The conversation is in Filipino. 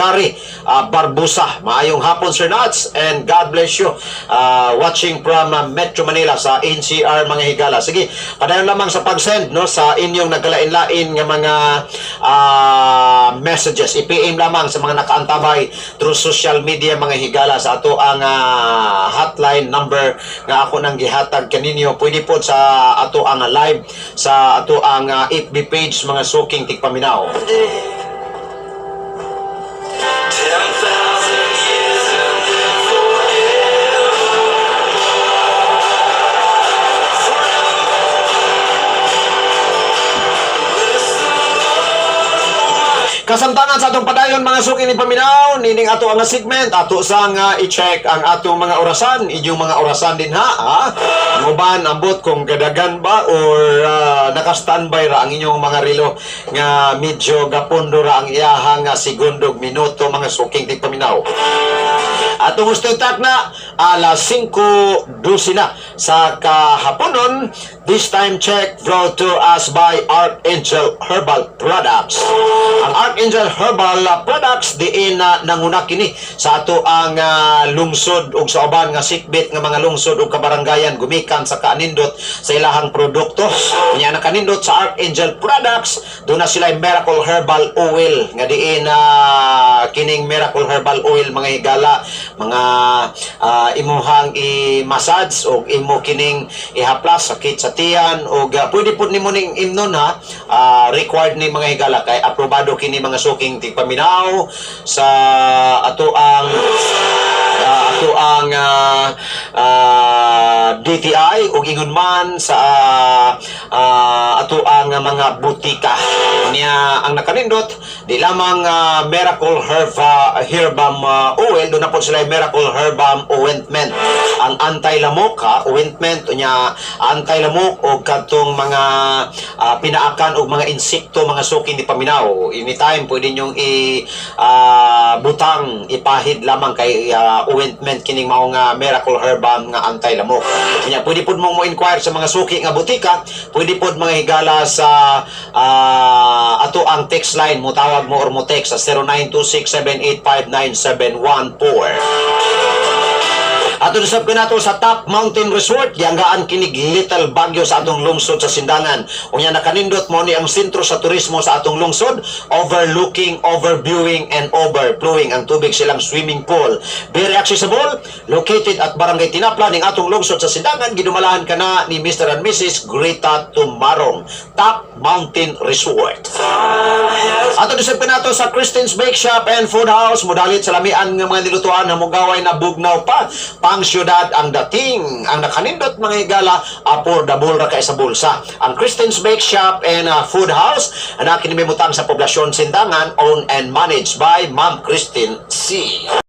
Gary Barbusa. Maayong hapon, Sir Nats, and God bless you. Watching from Metro Manila sa NCR, mga higala. Sige, padayon lamang sa pag-send no, sa inyong nagkalain-lain nga mga messages. I-PM lamang sa mga nakaantabay through social media, mga higala, sa ato ang hotline number nga ako nang gihatag kaninyo. Pwede po sa ato ang live sa ato ang FB page, mga suking tigpaminaw. Kasamtangan sa atong padayon, mga suki ni paminaw, nining ato ang segment, ato sang i-check ang atong mga orasan, inyong mga orasan din ha. Nguban, ambot kung gadagan ba or naka-standby ra ang inyong mga relo nga medyo gapondo ra ang iyahang segundog minuto, mga suking di paminaw. Atong gusto itak na alas 5:12 na sa kahaponon. This time check brought to us by Archangel Herbal Products. Ang Archangel Herbal Products diin nanguna kini sa ato ang lungsod ug sa uban nga sikbit nga mga lungsod ug kabarangayan gumikan sa kanindot sa ilahang produkto. Nya na kanindot sa Archangel Products, do na sila Miracle Herbal Oil nga diin kining Miracle Herbal Oil, mga higala, mga imuhang i-massage o imo kining ihaplas sakit sa tiyan o pwede po nimo ning imnon ha, required ni mga higala kay aprobado kini mga suking tigpaminaw sa ato ang DTI o ingon man sa ato ang mga butika niya. Ang nakanindot di lamang Miracle Herbam Oil, doon na po sila Miracle Herbam Ointment, ang anti-lamok ointment niya, anti-lamok o katong mga pinaakan o mga insekto, mga suking di paminaw. Anytime pwede nyong butang ipahid lamang kay ointment kining mao nga Miracle Herbam nga anti-lamok. Kanya pwede pod mo inquire sa mga suki nga butika, pwede pod mga higala sa ato ang text line, mo tawag mo or mo text sa 0926-785-9714. Ato nasab ko nato sa Top Mountain Resort, yanggaan kinig Little Baguio sa atong lungsod sa Sindangan. Unya nakanindot mo ni ang sentro sa turismo sa atong lungsod, overlooking, overviewing, and overflowing ang tubig silang swimming pool. Very accessible, located at Barangay Tinapla ning atong lungsod sa Sindangan. Gidumalahan ka na ni Mr. and Mrs. Greta Tumarong. Top Mountain Resort. Ato nasab ko nato sa Christine's Bake Shop and Food House, mudalit sa lamian ng mga nilutuan na mugaway na bugnaw pa. Pang syudad ang dating, ang nakanindot mga higala, affordable ra kay sa bulsa. Ang Christian's Bake Shop and Food House na kinimimutang sa poblasyon Sindangan, owned and managed by Ma'am Christine C.